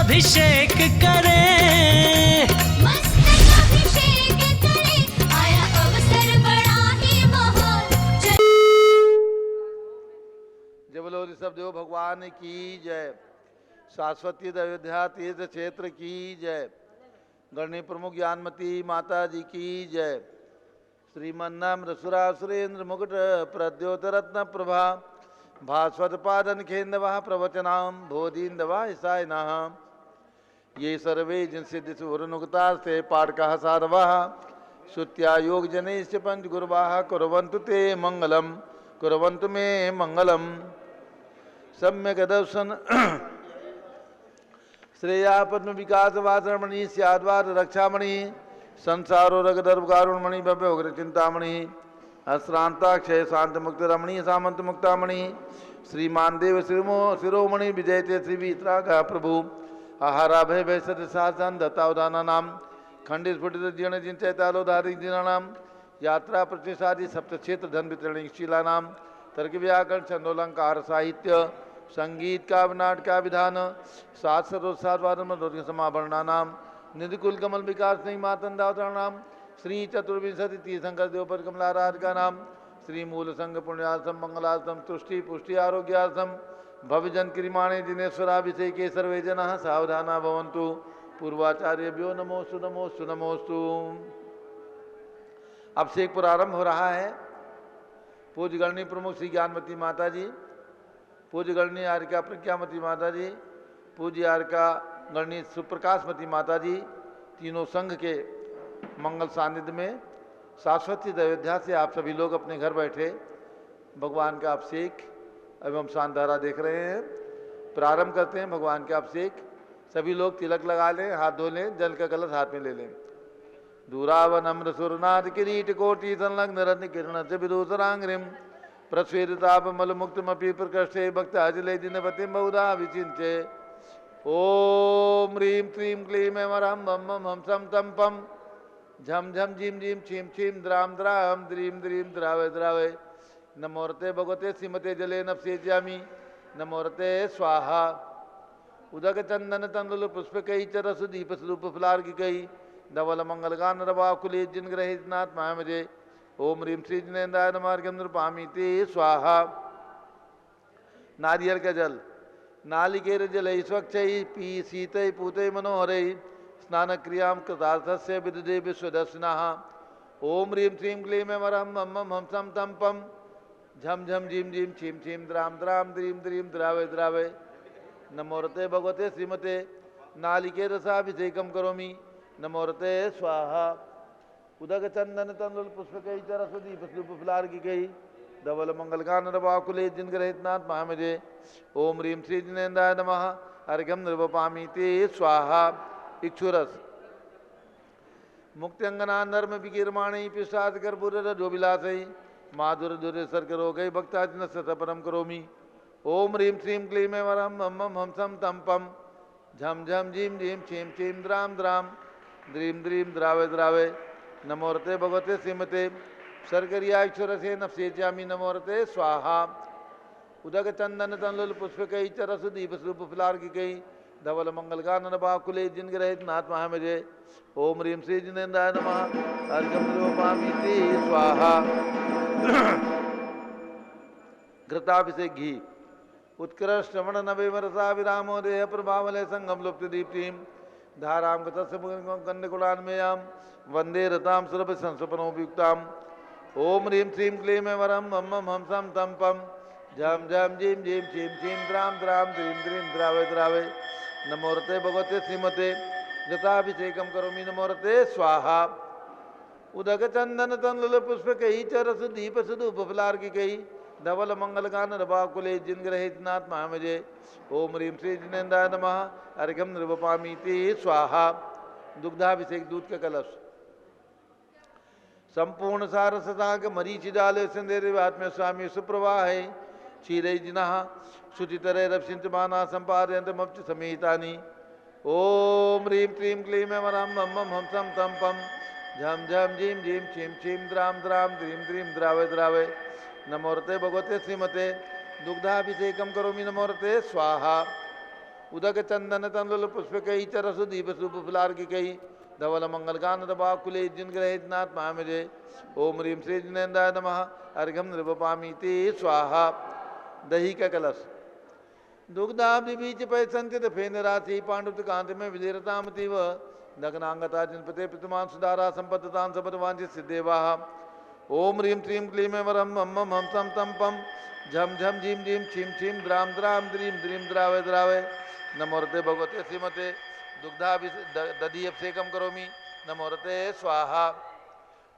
अभिषेक करें, मस्तक अभिषेक करें, आया अवसर बड़ा ही महान। जय बोलो ऋषभ देव भगवान की जय। शाश्वती अयोध्या तीर्थ क्षेत्र की जय। गणनी प्रमुख ज्ञानमती माता जी की जय। श्रीमन्नाम रसुरा सुरेंद्र मुकुट प्रद्योत रत्न प्रभा भास्वत पादन खेन्दवा प्रवचनाम बोधीन्दवा ईसायनः ये सर्वे जिनसिद्धि सुवरनुगता से पाठका साधवा श्रुत्या योग जनेश पंच गुरुवाः कुर्वन्तु ते मंगलम कुर्वन्तु मे मंगलम। सम्यक दर्शन श्रेया पद्म विकास वासरमणि स्याद्वार रक्षामणि संसारो रगदर्भ कारुणमणि भव्य उग्र चिंतामणि अश्रांताक्षय शांत मुक्त रमणि सामंत मुक्तामणि श्रीमान देव शिरोमणि विजयते श्री वीतरागा प्रभु आहारा भय भय सत शासन दत्तावधाना नाम खंडित स्फुटित जीर्ण जिन चैतालोधारी जिनानाम यात्रा प्रतिष्ठादि सप्त क्षेत्र धन वितरण शीला नाम तर्क व्याकरण छंदोलंकार साहित्य संगीत काव्य नाटक का विधान सात सरोत्साद वादन समाभरणा नाम निधि कुल कमल विकास नहीं मातंदावतरण नाम श्री चतुर्विंशति तीर्थंकर देवपर कमलाराज का नाम श्री मूल संघ पुण्यार्थम मंगलार्थम तुष्टि पुष्टि आरोग्यार्थम भवजन क्रिमाणे दिनेश्वराभिषेके सर्वे जनाः सावधाना भवन्तु। पूर्वाचार्यभ्यो नमोस्तु नमोस्तु नमोस्तु। अभिषेक प्रारंभ हो रहा है। पूज्य गणनी प्रमुख श्री ज्ञानमती माता जी, पूज्य गणनी आर्यका प्रज्ञामती माता जी, पूज्य आर्यका गणनी सुप्रकाशमती माता जी, तीनों संघ के मंगल सानिध्य में शाश्वती अयोध्या से आप सभी लोग अपने घर बैठे भगवान का अभिषेक एवं शानधारा देख रहे हैं। प्रारंभ करते हैं भगवान का अभिषेक। सभी लोग तिलक लगा लें, हाथ धो लें, जल का कलश हाथ में ले लें। दूरावनम्र सुरनाथ किरीट कोटि संलग्न रत्न किरण से विदूषरांग्रिम प्रस्वेदिताप मल मुक्तमपि प्रकृष्टे भक्त अजले जिनपतिम बहुधा विचिन्त्य ओम ह्रीं क्लीं क्लीं एमरं मम मम हम सम तम पम झम झम झिम झिम छिम छिम द्राम द्राम द्रीं द्रीं द्रावय द्रावय नमोरते भगवते श्रीमते जले नपसेज्यामि नमोरते स्वाहा। उदक चंदन तंदुल पुष्प कई चरस दीप स्वरूप फुलार की कई धवल मंगल गान रवा कुले जिन ग्रहित नाथ मामजे ओम ह्रीं श्री जिनेन्द्राय नमार्गम नृपामि ते स्वाहा। नारियल का जल नालिकेर जल स्वच्छ पी शीत पूत मनोहर स्नान क्रिया कृतार्थस्य विदुदे विश्वदर्शिनः ओम ह्रीं श्रीं क्लीं एमरं मम मम हम सम तम पम झम झम झिम झिम छिम छिम द्राम द्राम द्रीं द्रीं द्रावय द्रावय नमोरते भगवते श्रीमते नालिके रसाभिषेकम करोमि नमोरते स्वाहा। उदक चंदन तंदुल पुष्प कई चरस दीप स्वरूप फुलार की गई धवल मंगल गान रवाकुले जिन ग्रहित नाथ महामजे ओम ह्रीं श्री जिनेन्द्राय नमः अर्घ्यम नृपामि ते स्वाहा। इक्षुरस मुक्त्यंगना नर्म विकीर्माणी पिशाच कर्पूर रजोभिलाषै माधुर दुर सर्ग रोगै भक्ताजन सतपरम करोमि ओम ह्रीं श्रीं क्लीं एमरं मम मम हम सम तम पम झम झम झिम झिम छिम छिम द्राम द्राम द्रीं द्रीं द्रावय द्रावय नमोरते भगवते श्रीमते सर्गरियाक्षर से नपसेज्यामि नमोरते स्वाहा। उदक चंदन तंदुल पुष्प कई चरस दीप स्वरूप फुलार की कई धवल मंगल गान नभाकुले जिन ग्रहित नाथ महामजे ओम ह्रीं श्री जिनेन्द्राय नमः अर्घ्यम नृपामि ते स्वाहा। घृताभिषेक घी उत्कृष्ट श्रवण नवे वरसा विरामो देह प्रभावले संगम लुप्त दीप्तिम धाराम गंधकुलान्मयाम वंदे रताम सर्व संस्पनोपयुक्ताम ओम ह्रीं श्रीं क्लीं एमरं मम मम हम सम तम पम झम झम झिम झिम छिम छिम द्राम द्राम द्रीं द्रीं द्रावय द्रावय नमोरते भगवते श्रीमते जताभिषेकम करोमि नमोरते स्वाहा। उदक चंदन तंदुल पुष्प कई चरस दीप स्वरूप फुलार की कई धवल मंगल गान रवाकुले जिन ग्रहित नाथ महामजे ओम ह्रीं श्री जिनेन्द्राय नमः अर्घ्यम नृपामि ते स्वाहा। दुग्धाभिषेक दूध का कलश संपूर्ण सार सदांग मरीचि डाले सिंधेरे आत्म्य स्वामी सुप्रवाह है क्षीरै जिनः शुचितरे रपसिंचमाना संपादयन्त मप्च समेतानि ओम ह्रीं क्लीं क्लीं एमरं मम मम हम सम तम पम झम झम झिम झिम छिम छिम द्राम द्राम द्रीं द्रीं द्रावय द्रावय नमोरते भगवते श्रीमते दुग्धाभिषेकम करोमि नमोरते स्वाहा। उदक चंदन तंडुल पुष्प कई चरसु दीप सुप फुलार की कई धवल मंगल गान दबा कुले जिन ग्रहित नाथ महामिजे ओम ह्रीम श्री जिनेन्द्राय नमः अर्घम नृपामी ते स्वाहा। दही का कलश दुग्धाब्धि बीच पै संचित फेन राशि पांडुत कांत में विदेरतामतीव दग्नांगता जिनपते प्रतिमान सुधारा संपत्तान संपत वांछित सिद्धेवाह। ओम ह्रीम श्रीम क्लीम वरम मम मम हम सम तम पम झम झम झीम झीम छीम छीम द्राम द्राम द्रीम द्रीम द्रावय द्रावय नमोरते भगवते श्रीमते दुग्धा दधि अभिषेकम करोमि नमोरते स्वाहा।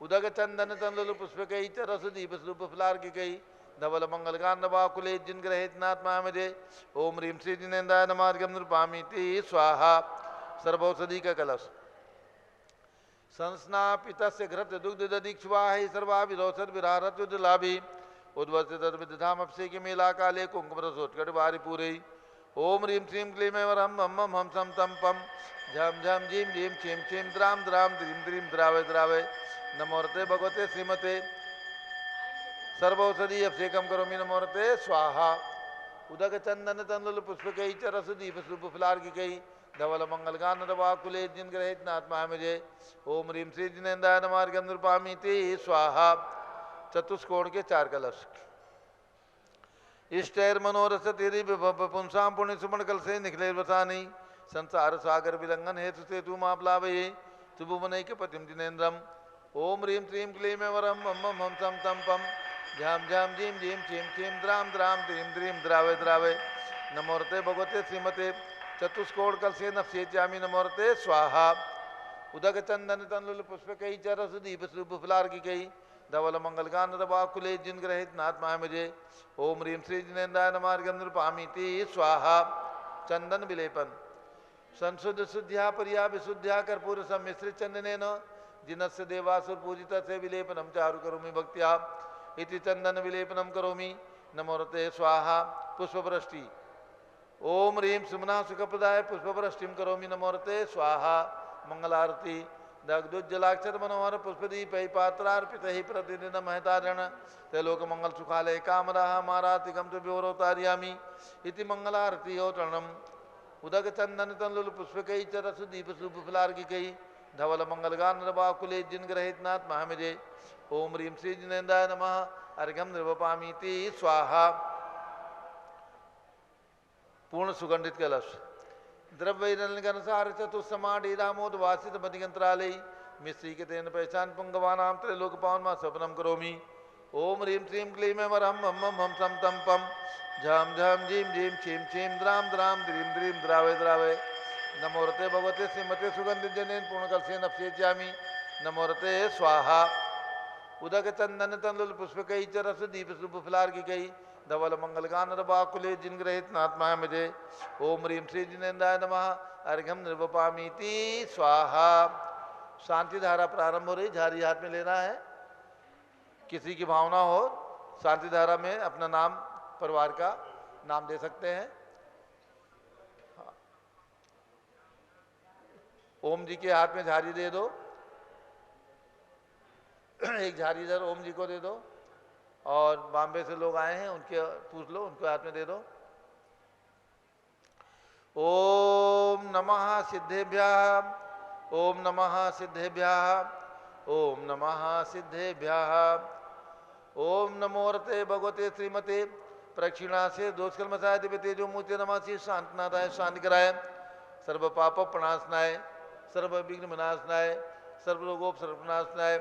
उदक चंदन तंडुल पुष्प कई चरस दीप स्वरूप फुलार की कई धवल मंगल गान कुले जिन ग्रहित नाथ महामजे ओम ह्रीम श्री जिनेन्द्राय नमार्गम नृपामी ते स्वाहा। सर्वौषधि का कलश संस्नापित घृत दुग्ध ददीक्षुवाहि सर्वा विरोचर विरारत लाभी उद्वसित विधाम अभिषेक मेला काले कुंकुम रसोत्कट बारी पूरे। ओम ह्रीम श्रीम क्लीम वरम मम मम हम सम तम पम झम झम झीम झीम छीम छीम द्राम द्राम द्रीम द्रीम द्रावय द्रावय नमोरते भगवते श्रीमते सर्वौषधि अभिषेकम करोमि नमोरते स्वाहा। उदक चंदन तंडुल पुष्प कई चरस दीप स्वरूप फुलार की कई धवल मंगल गान दबा कुले जिन ग्रहित नाथ महामजे ओम ह्रीम श्री जिनेन्द्राय नमार्गम नृपामी ते स्वाहा। चतुष्कोण के 4 कलश इष्टैर मनोरथ तेरी पुंसाम पुण्य सुमन कल से निखिले वसानी संसार सागर विलंघन हेतु से तू मापलावये सुभुवनई के पतिम जिनेन्द्रम। ओम ह्रीम श्रीम क्लीम वरम मम मम हम सम तम पम झम झम झीम झीम छीम छीम द्राम द्राम द्रीम द्रीम द्रावय द्रावय नमोरते भगवते श्रीमते चतुष्कोण कल से नफसेचामी नमोरते स्वाहा। उदक चंदन तंडुल पुष्प कई चरस दीप स्वरूप फुलार की कई धवल मंगल गान दबा कुले जिन ग्रहित नाथ महामजे ओम ह्रीम श्री जिनेन्द्राय नमार्गम नृपामी ते स्वाहा। चंदन विलेपन संशुद्ध शुद्ध्या परिया विशुद्ध्या कर्पूर सम्मिश्रित चंदनेन जिनस्य देवासुर पूजित से विलेपनम चारु करोमि भक्त्या इति चंदन विलेपनम करोमि नमोरते स्वाहा। पुष्पवृष्टि ओम ह्रीम सुमना सुखप्रदाय पुष्पवृष्टिम करोमि नमोरते स्वाहा। मंगलारती दग्धुज्जलाक्षर मनोहर पुष्पदीप पात्रार्पित ही प्रतिदिन महतारण तैलोक मंगल सुखालय कामराह मारातिकम तो व्योरोतार्यामी इति मंगलारती होतरणम। उदक चंदन तंडुल पुष्प कई चरस दीप स्वरूप फुलार की कई धवल मंगल गान दबा कुले जिन ग्रहित नाथ महामजे ओम ह्रीम श्री जिनेन्द्राय नमः अर्घम नृपामी ते स्वाहा। पूर्ण सुगंधित कलश द्रव्यसार चतुस्समाढ़ी रामोद वासित मधिगंत्रालय मिश्री के तेन पहचान पुंगवानाम त्रैलोक पावन मा सपनम करोमि। ओम ह्रीम श्रीम क्लीम वरम मम मम हम सम तम पम झम झम झीम झीम छीम छीम द्राम द्राम द्रीम द्रीम द्रावय द्रावय नमोरते भगवते श्रीमते सुगंधित जनेन पूर्ण कल से नफसेचामी नमोरते स्वाहा। उदक चंदन तंडुल पुष्प कई चरस दीप स्वरूप फुलार की कई धवल मंगल गान दबा कुले जिन ग्रहित नाथ महामजे ओम ह्रीम श्री जिनेन्द्राय नमः अर्घम नृपामी ते स्वाहा। शांति धारा प्रारंभ हो रही, झारी हाथ में लेना है। किसी की भावना हो शांति धारा में अपना नाम परिवार का नाम दे सकते हैं। ओम जी के हाथ में झारी दे दो, एक झारी इधर ओम जी को दे दो और बॉम्बे से लोग आए हैं उनके पूछ लो, उनके हाथ में दे दो। ओम नमः सिद्धेभ्यः ओम नमः सिद्धेभ्यः ओम नमः सिद्धेभ्यः। ओम नमोरते भगवते श्रीमते प्रक्षिणा से दोषकर्मसाय दिव्य तेजो मूर्ति नमासी शांतनाथाय शांति कराय सर्व पाप प्रणाशनाय सर्व विघ्न विनाशनाय सर्व रोगोपसर्ग विनाशनाय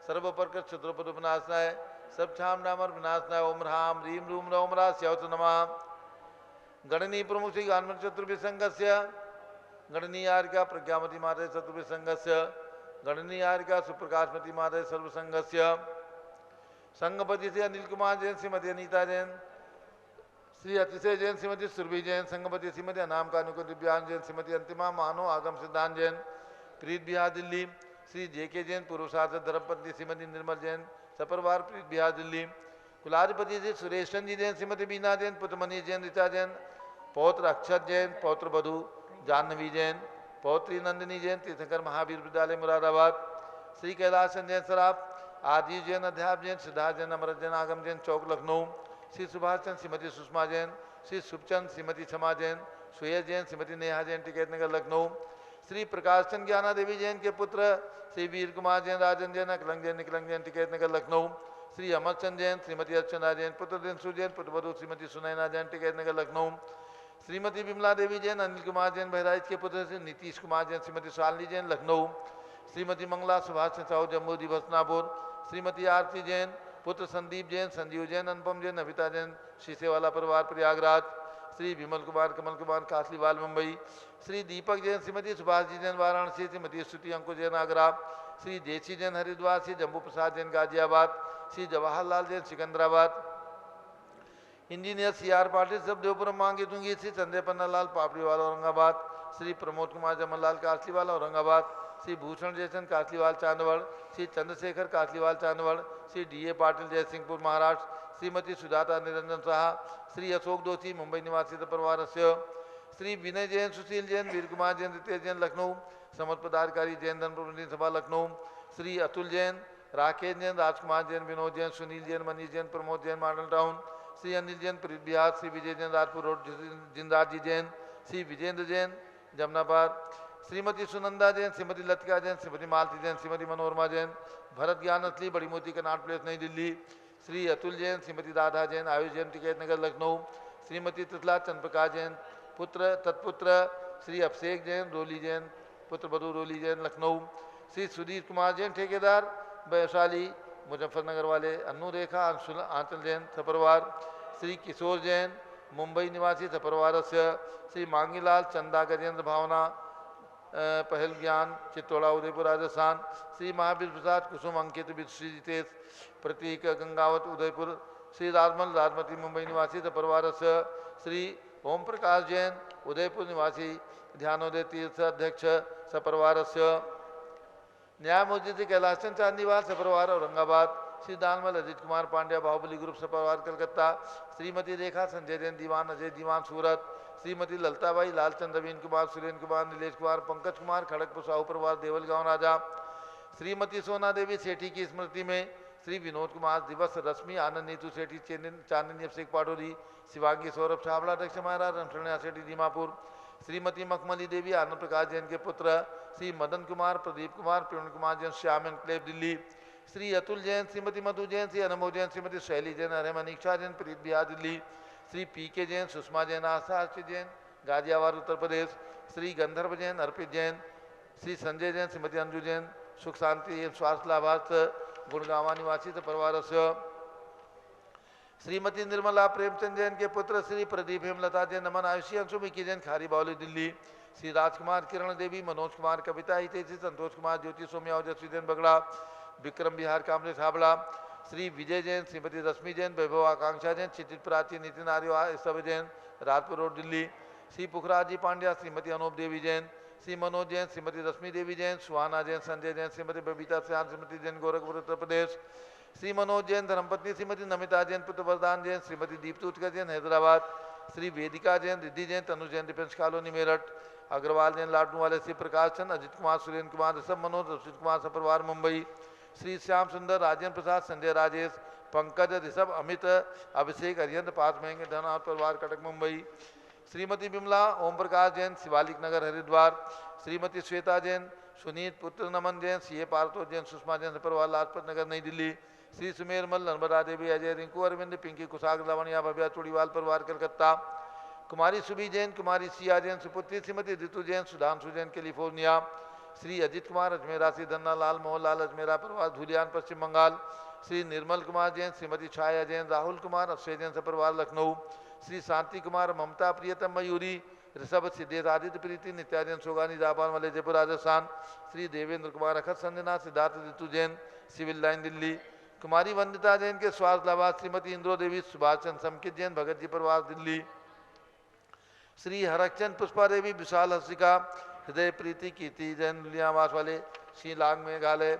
सर्व प्रकृत शत्रुपद विनाशनाय सब छाम नामर विनाशनाय ओम ह्राम ह्रीम रूम रौम रा स्यौत नमः। गणनी प्रमुख श्री गान्मन चतुर्भिसंगस्य गणनीयारिका प्रज्ञामती माता चतुर्भिसंगस्य गणनीयारिका सुप्रकाशमती माता सर्वसंगस्य संगपति से अनिल कुमार जैन श्रीमती अनीता जैन श्री अतिशय जैन श्रीमती सुरभि जैन संगपति श्रीमती अनाम कानुको दिव्यांग जैन श्रीमती अंतिमा मानो आगम सिद्धांत जैन प्रीत बिहार दिल्ली श्री जेके जैन पुरुषार्थ धर्मपत्नी श्रीमती निर्मल जैन सपरवार प्रीत बिहार दिल्ली कुलाधिपति श्री सुरेशन जी जैन श्रीमती बीना जैन पुत्रमणि जैन ऋचा जैन पौत्र अक्षत जैन पौत्र बधु जाह्नवी जैन पौत्री नंदिनी जैन तीर्थंकर महावीर विद्यालय मुरादाबाद श्री कैलासन जैन सराफ आदि जैन अध्याप जैन सिद्धार्थ जैन अमृत जैन आगम जैन चौक लखनऊ श्री सुभाष चंद श्रीमती सुषमा जैन श्री सुखचंद श्रीमती क्षमा जैन सुयश जैन, श्रीमती नेहा जैन, टिकैत नगर लखनऊ। श्री प्रकाश चंद ज्ञाना देवी जैन के पुत्र श्री वीर कुमार जैन, राजन जैन, अकलंग जैन, निकलंग जैन, टिकैत नगर लखनऊ। श्री अमरचंद जैन, श्रीमती अर्चना जैन, पुत्र दिनसु जैन, पुत्रवधु श्रीमती सुनैना जैन, टिकैत नगर लखनऊ। श्रीमती विमला देवी जैन, अनिल कुमार जैन बहराइच के पुत्र श्री नीतीश कुमार जैन, श्रीमती शालिनी जैन, लखनऊ। श्रीमती मंगला सुभाष साहू, जम्मू दिवसनापुर। श्रीमती आरती जैन, पुत्र संदीप जैन, संजीव जैन, अनुपम जैन, नविता जैन, शीशेवाला परिवार प्रयागराज। श्री विमल कुमार, कमल कुमार, कासलीवाल मुंबई। श्री दीपक जैन, श्रीमती सुभाष जी जैन, वाराणसी। श्रीमती स्तुति अंकुर जैन, आगरा। श्री जेसी जैन, हरिद्वार। श्री जम्बू प्रसाद जैन, गाजियाबाद। श्री जवाहरलाल जैन, सिकंदराबाद। इंजीनियर CR पाटिल, सब देवपुरम मांगी दूंगी। श्री संजय पन्नालाल, पापड़ीवाल, औरंगाबाद। श्री प्रमोद कुमार जमनलाल, कासलीवाल, औरंगाबाद। श्री भूषण जयचंद, कासलीवाल, चांदवड़। श्री चंद्रशेखर, कासलीवाल, चांदवड़। श्री DA पाटिल, जयसिंहपुर, महाराष्ट्र। श्रीमती सुजाता निरंजन साहा। श्री अशोक दोषी, मुंबई निवासी परिवार। श्री विनय जैन, सुशील जैन, वीर कुमार जैन, रितेश जैन, लखनऊ। समर्थ पदाधिकारी जैन धर्म प्रतिनिधि सभा, लखनऊ। श्री अतुल जैन, राकेश जैन, राजकुमार जैन, विनोद जैन, सुनील जैन, मनीष जैन, प्रमोद जैन, मॉडल टाउन। श्री अनिल जैन, प्रीत बिहार। श्री विजय जैन, राजपुर रोड, जिंदार जी जैन। श्री विजेंद्र जैन, जमनाबाद। श्रीमती सुनंदा जैन, श्रीमती लतिका जैन, श्रीमती मालती जैन, श्रीमती मनोरमा जैन, भरत ज्ञान असली, बड़ी मोती, कनाट प्लेस, नई दिल्ली। श्री अतुल जैन, श्रीमती राधा जैन, आयुष जैन, टिकैत नगर, लखनऊ। श्रीमती तितला चंद्रप्रकाश जैन, पुत्र तत्पुत्र श्री अभिषेक जैन, रोली जैन, पुत्र वधु रोली जैन, लखनऊ। श्री सुधीर कुमार जैन, ठेकेदार, वैशाली, मुजफ्फरनगर वाले। अनु रेखा, आंचल जैन, सपरिवार। श्री किशोर जैन, मुंबई निवासी, सपरिवार। श्री मांगीलाल, चंदा, गजेंद्र, भावना, पहल ज्ञान, चित्तौड़ा, उदयपुर, राजस्थान। श्री महावीर प्रसाद, कुसुम, अंकित, श्री जितेश, प्रतीक, गंगावत, उदयपुर। श्री राजमल, राजमती, मुंबई निवासी, सपरिवार। श्री ओम प्रकाश जैन, उदयपुर निवासी, ध्यानोदय तीर्थ अध्यक्ष, सपरिवार। न्यायमूर्ति श्री कैलाश चंद चांदीवाल, सपरिवार, औरंगाबाद। श्री दानमल अजित कुमार पांड्या, बाहुबली ग्रुप, सपरिवार, कलकत्ता। श्रीमती रेखा संजय जैन, दीवान अजय दीवान, सूरत। श्रीमती ललताबाई, लालचंद, नवीन कुमार, सुरेंद्र कुमार, नीलेश कुमार, पंकज कुमार, खड़गपुर, साहू परिवार, देवलगांव, राजा। श्रीमती सोना देवी सेठी की स्मृति में श्री विनोद कुमार दिवस, रश्मि आनंद, नीतू सेठी, चांदनी अभिषेक पाटोरी, शिवांगी सौरभ छाबड़ा, दक्ष महाराज, रणसण्या सेठी, दीमापुर। श्रीमती मखमली देवी, आनंद प्रकाश जैन के पुत्र। श्री मदन कुमार, प्रदीप कुमार, प्रवीण कुमार जैन, श्याम एनक्लेव, दिल्ली। श्री अतुल जैन, श्रीमती मधु जैन, श्री अनमोल जैन, श्रीमती शैली जैन, हरेम अनीक्षा जैन, प्रीत बिहार, दिल्ली। श्री PK जैन, सुषमा जैन, आशा जैन, गाजियाबाद, उत्तर प्रदेश। श्री गंधर्व जैन, अर्पित जैन। श्री संजय जैन, श्रीमती अंजू जैन, सुख शांति एवं स्वास्थ्य लाभार्थ, गुड़गांवा निवासी, परिवार। श्रीमती निर्मला प्रेमचंद जैन के पुत्र श्री प्रदीप हेमलता जैन, नमन आयुषी, अंशुमिकी जैन, खारी बावली, दिल्ली। श्री राजकुमार, किरण देवी, मनोज कुमार, कविता हितेशी, संतोष कुमार, ज्योति, सौम्या, ओजस्वी जैन, बगड़ा, विक्रम बिहार, कामरेज, हावड़ा। श्री विजय जैन, श्रीमती रश्मि जैन, वैभव आकांक्षा जैन, चित्रित प्राची, नितिन आर्य, सब जैन, राजपुर रोड, दिल्ली। श्री पुखराज जी पांड्या, श्रीमती अनूप देवी जैन, श्री मनोज जैन, श्रीमती रश्मि देवी जैन, सुहाना जैन, संजय जैन, श्रीमती बबीता सियान, श्रीमती जैन, गोरखपुर, उत्तर प्रदेश। श्री मनोज जैन, धर्मपत्नी श्रीमती नमिता जैन, पुत्र वरदान जैन, श्रीमती दीप्ति उत्कर्ष जैन, हैदराबाद। श्री वेदिका जैन, रिद्धि जैन, तनु जैन, डिफेंस कॉलोनी, मेरठ। अग्रवाल जैन, लाडनू वाले। श्री प्रकाश चंद, अजित कुमार, सुरेंद्र कुमार, ऋषभ मनोज, रशीद कुमार, सपरिवार, मुंबई। श्री श्याम सुंदर, राजेंद्र प्रसाद, संजय राजेश, पंकज, ऋषभ, अमित, अभिषेक, अरिहंत, पांच महेंगे, धनौर परिवार, कटक, मुंबई। श्रीमती बिमला, ओम प्रकाश जैन, शिवालिक नगर, हरिद्वार। श्रीमती श्वेता जैन, सुनीत, पुत्र नमन जैन, CA पार्थो जैन, सुषमा जैन, परिवार, लाजपत नगर, नई दिल्ली। श्री सुमेरमल, नर्मदा देवी, अजय, रिंकू अरविंद, पिंकी कुशाग, लवणिया, भव्या, चूड़ीवाल परिवार, कलकत्ता। कुमारी सुबी जैन, कुमारी सिया जैन, सुपुत्री श्रीमती ऋतु जैन, सुधांशु जैन, कैलिफोर्निया। श्री अजित कुमार, अजमेरा। श्री धन्ना लाल, मोहनलाल, अजमेरा परिवार, धुलियान, पश्चिम बंगाल। श्री निर्मल कुमार जैन, श्रीमती छाया जैन, राहुल कुमार, अक्षय जैन, सपरिवार, लखनऊ। श्री शांति कुमार, ममता, प्रियतम, मयूरी, ऋषभ, सिद्धेश, आदित्य, प्रीति, नित्या जैन, सोगानी, जापान वाले, जयपुर, राजस्थान। श्री देवेंद्र कुमार, अखत, संजना, सिद्धार्थ, ऋतु जैन, सिविल लाइन, दिल्ली। कुमारी वंदिता जैन के स्वास्थ्य लाभार्थ श्रीमती इंद्रो देवी, सुभाष चंद्र समकित जैन, भगत जी परिवार, दिल्ली। श्री हरकचंद, पुष्पा देवी, विशाल, हर्षिका, हृदय, प्रीति, कीर्ति जैन, लियावास वाले, शिलांग, मेघालय।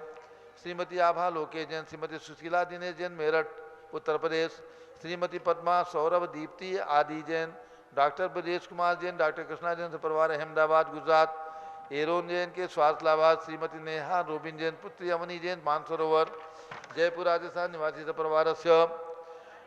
श्रीमती आभा लोकेश जैन, श्रीमती सुशीला दिनेश जैन, मेरठ, उत्तर प्रदेश। श्रीमती पद्मा, सौरभ, दीप्ति, आदि जैन। डॉक्टर ब्रजेश कुमार जैन, डॉक्टर कृष्णा जैन, परिवार, अहमदाबाद, गुजरात। एरोन जैन के स्वास्थ्य लाभार्थ श्रीमती नेहा रोबिन जैन, पुत्री अवनी जैन, मानसरोवर, जयपुर, राजस्थान निवासी, परिवार।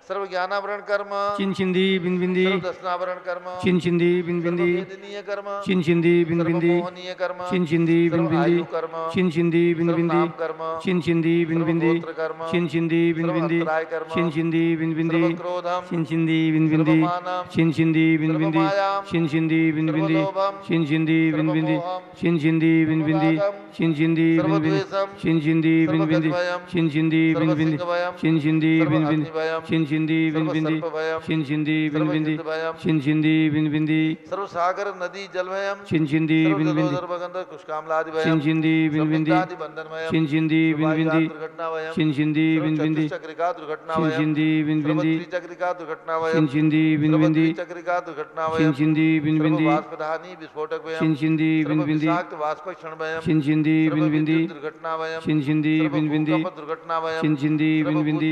सर्व ज्ञानावरण कर्म चिंचिंदी बिंबिंदी सर्व दर्शनावरण कर्म चिंचिंदी बिंबिंदी सर्वभेदनीय कर्म चिंचिंदी बिंबिंदी सर्वमोहनीय कर्म चिंचिंदी बिंबिंदी सर्व आयु कर्म चिंचिंदी बिंबिंदी सर्वनाम कर्म चिंचिंदी बिंबिंदी सर्वगोत्र कर्म चिंचिंदी बिंबिंदी सर्वअंतराय कर्म चिंचिंदी बिंबिंदी सर्वक्रोधम चिंचिंदी बिंबिंदी सर्वमानम चिंचिंदी बिंबिंदी सर्वमायाम चिंचिंदी बिंबिंदी सर्वलोभम चिंचिंदी बिंबिंदी सर्वमोहम चिंचिंदी बिंबिंदी सर्वरागम चिंचिंदी बिंबिंदी सर्वद्वेषम चिंचिंदी बिंबिंदी सर्वगतिभयम चिंचिंदी बिंबिंदी सर्वसिंहभयम चिंचिंदी बिंबिंदी सर्वअग्निभयम चिंचिंदी बिंबिंदी सर्वसर्पभयम चिंचिंदी बिंबिंदी सर्वयुद्धभयम चिंचिंदी बिंबिंदी सर्वसागर नदी जलभयम चिंचिंदी बिंबिंदी सर्वजलोदर्भगंध कुष्कामलादिभयम चिंचिंदी बिंबिंदी बंधनमयम चिंचिंदी बिंबिंदी दुर्घटनावयम चिंचिंदी बिंबिंदी चक्रिका दुर्घटनावयम चिंचिंदी बिंबिंदी चक्रिका दुर्घटनावयम चिंचिंदी बिंबिंदी चक्रिका दुर्घटनावयम चिंचिंदी बिंबिंदी सर्ववाष्पधानी विस्फोटक वयम चिंचिंदी बिंबिंदी सर्वविषाक्त वाष्पक्षणवयम चिंचिंदी बिंबिंदी दुर्घटनावयम चिंचिंदी बिंबिंदी दुर्घटनावयम चिंचिंदी बिंबिंदी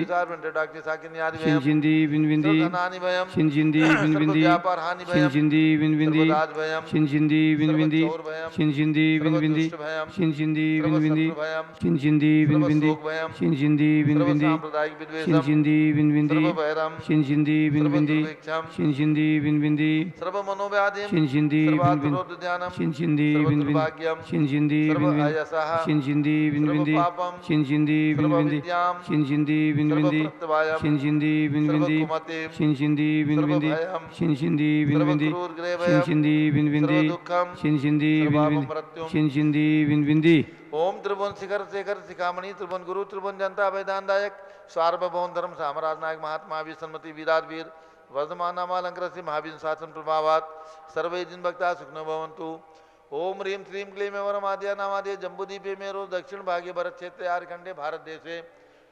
चिंचिंदी बिंबिंदी सर्वधनानिवयम चिंचिंदी बिंबिंदी व्यापार हानिभयम चिंचिंदी बिंबिंदी सर्वराजभयम चिंचिंदी बिंबिंदी सर्वचौरभयम चिंचिंदी बिंबिंदी सर्वदुष्टभयम चिंचिंदी बिंबिंदी सर्वशत्रुभयम चिंचिंदी बिंबिंदी सर्वशोकभयम चिंचिंदी बिंबिंदी सर्वसाम्प्रदायिक विद्वेषम चिंचिंदी बिंबिंदी सर्ववैरम चिंचिंदी बिंबिंदी सर्वदुर्भिक्षम चिंचिंदी बिंबिंदी सर्वमनोव्याधिम चिंचिंदी बिंबिंदी सर्वार्थरोधध्यानम चिंचिंदी बिंबिंदी सर्वदुर्भाग्यम चिंचिंदी बिंबिंदी सर्वअयसः चिंचिंदी बिंबिंदी सर्वपापम चिंचिंदी बिंबिंदी सर्वविद्याम चिंचिंदी बिंबिंदी सर्वप्रत्यवायम चिंचिंदी बिंबिंदी सर्वकुमतिम चिंचिंदी बिंबिंदी सर्वभयम चिंचिंदी बिंबिंदी सर्वक्रूरग्रेवयम चिंचिंदी बिंबिंदी सर्वदुःखम चिंचिंदी बिंबिंदी सर्वापमृत्युम चिंचिंदी बिंबिंदी ओम त्रिभुवन शिखर शेखर शिखामणि त्रिभुवन गुरु त्रिभुवन जनता वैदानदायक सार्वभौम धर्म साम्राज्य नायक महात्मा वीर सन्मति वीराज वीर वर्धमानामालंकर से महावीर शासन प्रभावात सर्वे जिन भक्ता सुखनो भवन्तु। ओम ह्रीम श्रीम क्लीम वरम आद्या नामाद्य जम्बूदीपे मेरो दक्षिण भागे भरत क्षेत्र आर्खंडे भारत देशे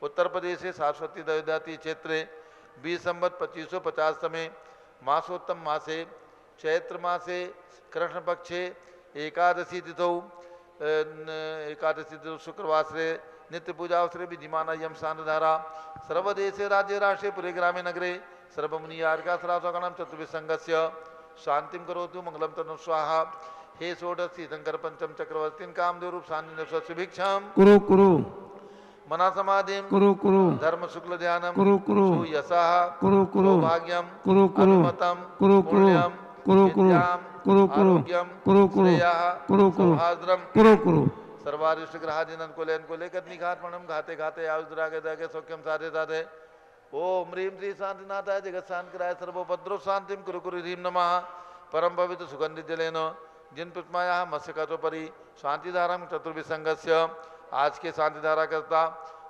उत्तर प्रदेशे सरस्वती दयोदाती क्षेत्रे 20 संवत 2550 समय मासोत्तम मासे चैत्र मासे कृष्ण पक्षे एकादशी तिथौ शुक्रवासरे नित्य पूजा अवसरे विधिमाना यम शांतधारा सर्वदेशे राज्य राष्ट्रे पुरे ग्रामे नगरे सर्वमुनि आर्गा सरासगणम चतुर्विसंगस्य शांतिम करोतु मंगलम तनु स्वाहा। हे षोडश तीर्थंकर पंचम चक्रवर्ती कामदेव रूप शांति कुरु कुरु मना समाधिम कुरु कुरु धर्म शुक्ल ध्यानम कुरु कुरु यशः कुरु कुरु भाग्यम कुरु कुरु अनुमतम कुरु कुरु कुरु कुरु कुरु कुरु कुरु कुरु कुरु कुरु कुरु कुरु सर्वारिष्ट ग्रहाजिनन को लेकर निघात्मणम घाते घाते आयुद्रागे दागे सौख्यम साधे साधे। ओम ह्रीम श्री शांतिनाथाय जगत शांत कराय सर्वोपद्रव शांतिम कुरु कुरु ह्रीम नमः परम पवित्र सुगंधित जलेन जिन पुष्माया मत्स्यकटोपरि शांतिधारम चतुर्विसंगस्य। आज के शांतिधारा करता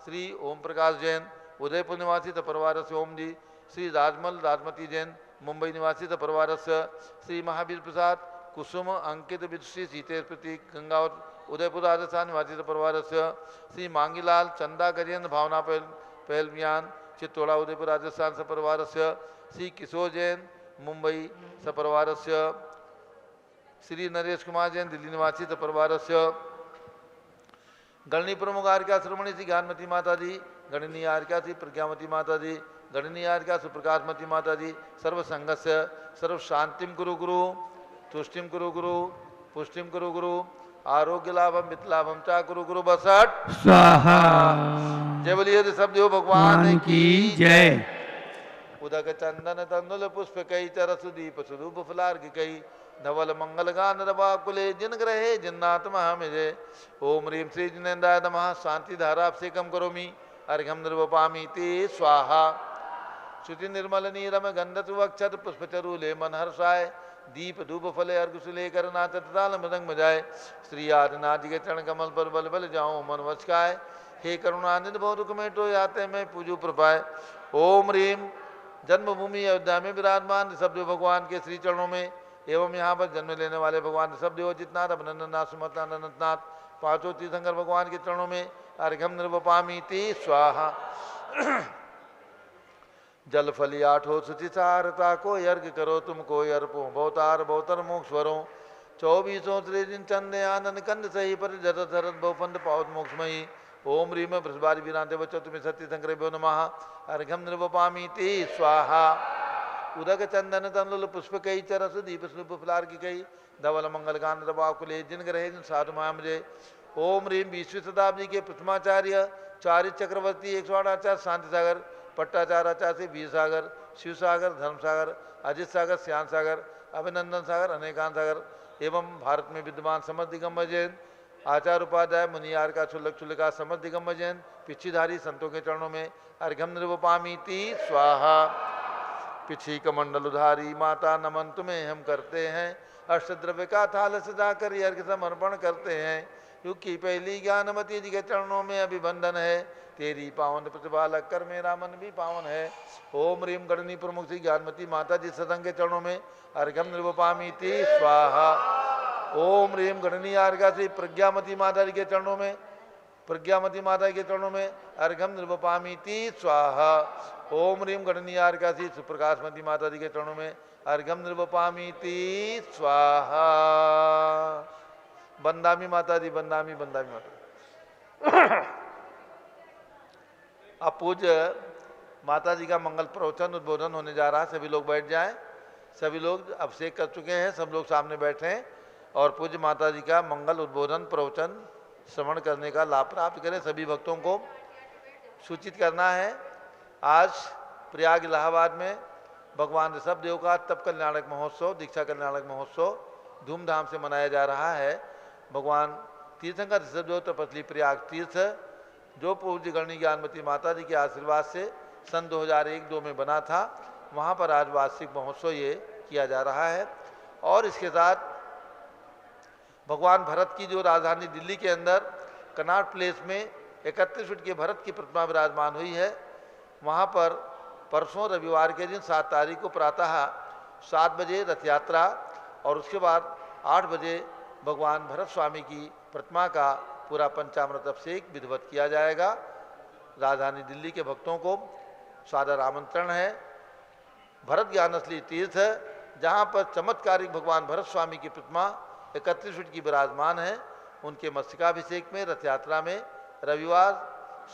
श्री ओम प्रकाश जैन उदयपुर निवासी परिवार से ओम जी, श्री राजमल राजमती जैन मुंबई निवासी परिवार से श्री महावीर प्रसाद कुसुम अंकित विदुषी सीते प्रतीक गंगावत उदयपुर राजस्थान निवासी परिवार से श्री मांगीलाल चंदा गजेंद्र भावना पहलमियान चित्तौड़ा उदयपुर राजस्थान सपरिवार से श्री किशोर जैन मुंबई सपरिवार से श्री नरेश कुमार जैन दिल्ली निवासी सपरिवार से गणनी प्रमुख आर्का श्रमणी श्री ज्ञानमती माता जी, गणनी आर्का श्री प्रज्ञामती माता जी, गणनी आर्का सुप्रकाशमती माता जी सर्व संघस्य सर्व शांतिम कुरु गुरु तुष्टिम कुरु गुरु पुष्टिम कुरु गुरु आरोग्य लाभम वित्त लाभम चा कुरु गुरु बसठ स्वाहा। जय बोलिए शब्देव भगवान की जय। उदक चंदन तंदुल पुष्प कई चरसु दीप सुरूप फलार्घ कई धवल मंगल गान रवा कुले जिन ग्रहे जिन्नाथ महामिजे। ओम ह्रीम श्री जिनेन्द्राय नमः शांति धारा अभिषेकम करोमि अर्घ्यम निर्वपामि ते स्वाहा। श्रुति निर्मल नीरम गंधत वक्षत पुष्पचरूले मन हर्षाय दीप धूप फले अर्घ सुलेकर नाथ ताल मृदंग बजाय। श्री आदिनाथ जी के चरण कमल पर बल बल जाऊं मन वचकाय। हे करुणानिधि बहुत दुख में टो आते मैं पूजू प्रपाय। ओम ह्रीम जन्मभूमि अयोध्या में विराजमान सबदेव भगवान के श्री चरणों में एवं यहाँ पर जन्म लेने वाले भगवान सबदेव जितनाथ अभिनंदननाथ सुमतनाथ अनंतनाथ पांचों तीर्थंकर भगवान के चरणों में अर्घ्यम निर्वपामि ते स्वाहा। जल फली आठो सुचिचारता को अर्घ करो तुमको अर्पो भवतार भवतर मोक्षवरों 24 त्रिदिन चंदे आनंद कंद सही पर जरत धरत बहुपंद पावत मोक्षमयी। ओम ह्रीम बृहस्पति वीरांते बच्चो तुम्हें सत्य संक्रेभ्यो नमः अर्घ्यम निर्वपामि ते स्वाहा। उदक चंदन तंदुल पुष्प कई चरस दीप स्वरूप फलार की कई धवल मंगल गान रवाकुले जिन ग्रहे जिन साधु महामजे। ओम ह्रीम 20वीं शताब्दी के प्रथमाचार्य चारित चक्रवर्ती 108 आचार्य शांति सागर पट्टाचार आचार्य से वीर सागर, शिव सागर, धर्म सागर, अजित सागर, श्याम सागर, अभिनंदन सागर, अनेकांत सागर एवं भारत में विद्यमान समस्त दिगंबर जैन आचार्य उपाध्याय मुनियार का क्षुल्लक क्षुल्लिका समस्त दिगंबर जैन पिछीधारी संतों के चरणों में अर्घ्यम निर्वपामीति स्वाहा। पिछी कमंडल उधारी माता नमन तुम्हें हम करते हैं, अष्टद्रव्य का थाल सजाकर अर्घ्य समर्पण करते हैं। युग की पहली ज्ञानमती जी के चरणों में अभिवंदन है, तेरी पावन प्रतिभा लग कर मेरा मन भी पावन है। ओम रीम गणनी प्रमुख श्री ज्ञानमती माता जी सतंग के चरणों में अर्घ्यम निर्वपामीति स्वाहा। ओम रीम गणनी अर्घा श्री प्रज्ञामती माता जी के चरणों में, प्रज्ञामती माता के चरणों में अर्घ्यम निर्वपामीति स्वाहा। ओम रीम गणनी अर्घा श्री सुप्रकाशमती माता जी के चरणों में अर्घ्यम निर्वपामीति स्वाहा। बंदामी माता जी, बंदामी बंदामी माता। अब पूज्य माता जी का मंगल प्रवचन उद्बोधन होने जा रहा है। सभी लोग बैठ जाएं। सभी लोग अभिषेक कर चुके हैं, सब लोग सामने बैठे हैं और पूज्य माता जी का मंगल उद्बोधन प्रवचन श्रवण करने का लाभ प्राप्त करें। सभी भक्तों को सूचित करना है, आज प्रयाग इलाहाबाद में भगवान ऋषभदेव का तप कल्याणक महोत्सव, दीक्षा कल्याणक महोत्सव धूमधाम से मनाया जा रहा है। भगवान तीर्थंकर ऋषभदेव तपस्वी प्रयाग तीर्थ जो पूज्य गणनी ज्ञानमती माता जी के आशीर्वाद से सन 2001-2 में बना था, वहाँ पर आज वार्षिक महोत्सव ये किया जा रहा है। और इसके साथ भगवान भरत की जो राजधानी दिल्ली के अंदर कनॉट प्लेस में 31 फीट के भरत की प्रतिमा विराजमान हुई है, वहाँ पर परसों रविवार के दिन 7 तारीख को प्रातः 7 बजे रथ यात्रा और उसके बाद 8 बजे भगवान भरत स्वामी की प्रतिमा का पूरा पंचामृत अभिषेक विधिवत किया जाएगा। राजधानी दिल्ली के भक्तों को सादर आमंत्रण है। भरत ज्ञानस्थली तीर्थ जहाँ पर चमत्कारिक भगवान भरत स्वामी की प्रतिमा 31 फीट की विराजमान है, उनके मस्तकाभिषेक में रथ यात्रा में रविवार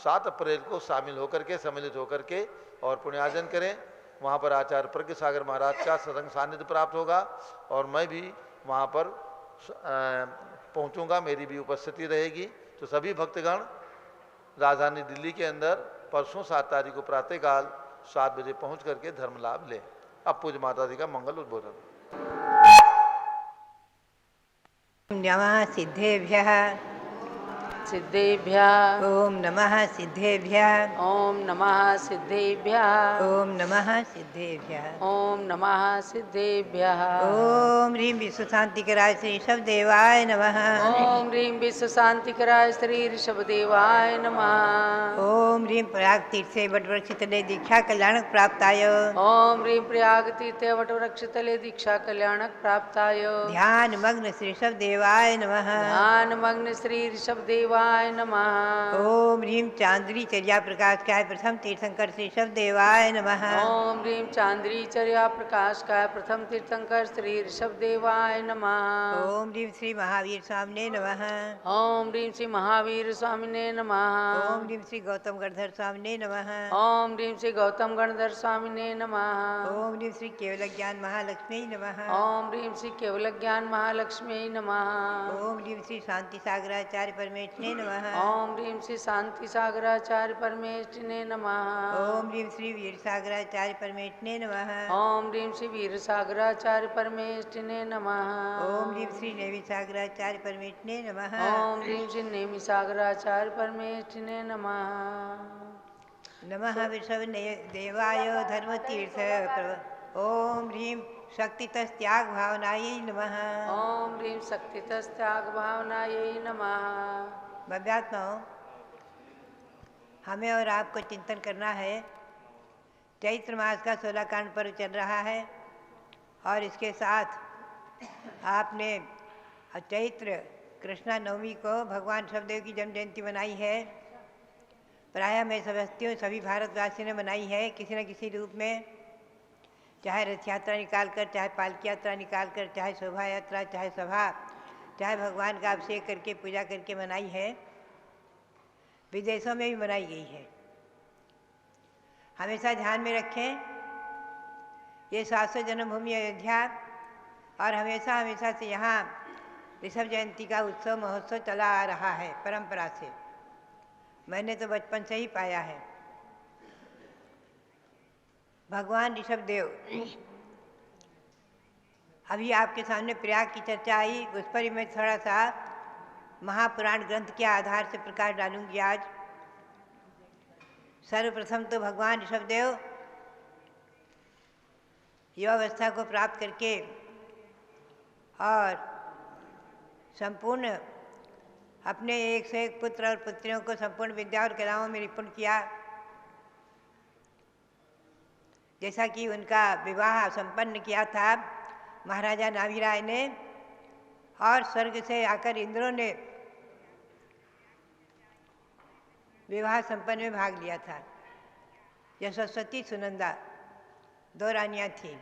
7 अप्रैल को शामिल होकर के, सम्मिलित होकर के और पुण्यार्जन करें। वहाँ पर आचार्य प्रज्ञ सागर महाराज का सत्संग सानिध्य प्राप्त होगा और मैं भी वहाँ पर पहुँचूँगा, मेरी भी उपस्थिति रहेगी। तो सभी भक्तगण राजधानी दिल्ली के अंदर परसों 7 तारीख को प्रातःकाल 7 बजे पहुँच करके धर्म लाभ लें। अब पूज्य माता जी का मंगल उद्बोधन। नमः सिद्धेभ्यः सिद्धेभ्यः ओम नमः सिद्धेभ्यः ओम नमः सिद्धेभ्यः ओम नमः सिद्धेभ्यः ओम नमः सिद्धेभ्यः ओम ह्रीं विश्व शांतिकराय श्री ऋषभदेवाय नमः ओम ह्रीं विश्व शांतिकराय श्री ऋषभदेवाय नमः ओम ह्रीं प्रयाग तीर्थ से वटवृक्ष तले दीक्षा कल्याणक प्राप्ताय ओम ह्रीं प्रयाग तीर्थे वटवृक्ष तले दीक्षा कल्याणक प्राप्ताय ध्यान मग्न श्री ऋषभदेवाय नमः ध्यान मग्न श्री ऋषभदेवाय नमः ओम ह्रीं चांद्री चर्या प्रकाश काय प्रथम तीर्थंकर श्री ऋषभदेवाय नमः ओम ह्रीं चांद्री चर्या प्रकाश काय प्रथम तीर्थंकर श्री ऋषभदेवाय नमः ओम ह्रीं श्री महावीर स्वामिने नमः ओम ह्रीं श्री महावीर स्वामिने नमः ओम ह्रीं श्री गौतम गणधर स्वामिने नमः ओम ह्रीं श्री गौतम गणधर स्वामिने नमः ओम ह्रीं श्री केवल ज्ञान महालक्ष्मी नमः ओम ह्रीं श्री केवल ज्ञान महालक्ष्मी नमः ओम ह्रीं श्री शांति सागराचार्य परमेश्वरने नमः ओम ह्रीं श्री शांति सागराचार्य परमेष्ठिने नमः ओम ह्रीं श्री वीर सागराचार्य परमेश्वरने नमः ओम ह्रीं श्री वीर सागराचार्य परमेष्ठिने नमः ओम ह्रीं श्री नेवि सागराचार्य परमेश्वरने नमः ओम ह्रीं श्री नेमि सागराचार्य परमेष्ठिने नमः नमः विष्णु देवाय धर्म तीर्थ ओम ह्रीं शक्तितस्त्याग भावनायै नमः ओम ह्रीं शक्तितस्त्याग भावनायै नमः। भव्यात्माओं, हमें और आपको चिंतन करना है। चैत्र मास का 16 कांड पर्व चल रहा है और इसके साथ आपने चैत्र कृष्णा नवमी को भगवान ऋषभदेव की जन्म जयंती मनाई है। प्रायः मैं समझती हूँ सभी भारतवासियों ने मनाई है किसी न किसी रूप में, चाहे रथ यात्रा निकाल कर, चाहे पालकी यात्रा निकाल कर, चाहे शोभा यात्रा, चाहे सभा, चाहे भगवान का अभिषेक करके पूजा करके मनाई है। विदेशों में भी मनाई गई है। हमेशा ध्यान में रखें, ये शाश्वत जन्मभूमि अयोध्या और हमेशा हमेशा से यहाँ ऋषभ जयंती का उत्सव महोत्सव चला आ रहा है परंपरा से। मैंने तो बचपन से ही पाया है। भगवान ऋषभदेव, अभी आपके सामने प्रयाग की चर्चा आई, उस पर ही मैं थोड़ा सा महापुराण ग्रंथ के आधार से प्रकाश डालूंगी आज। सर्वप्रथम तो भगवान ऋषभदेव युवावस्था को प्राप्त करके और संपूर्ण अपने एक से एक पुत्र और पुत्रियों को संपूर्ण विद्या और कलाओं में निपुण किया। जैसा कि उनका विवाह संपन्न किया था महाराजा नाभिराय ने, और स्वर्ग से आकर इंद्रों ने विवाह संपन्न में भाग लिया था। यशस्वती, सुनंदा, 2 रानियाँ थीं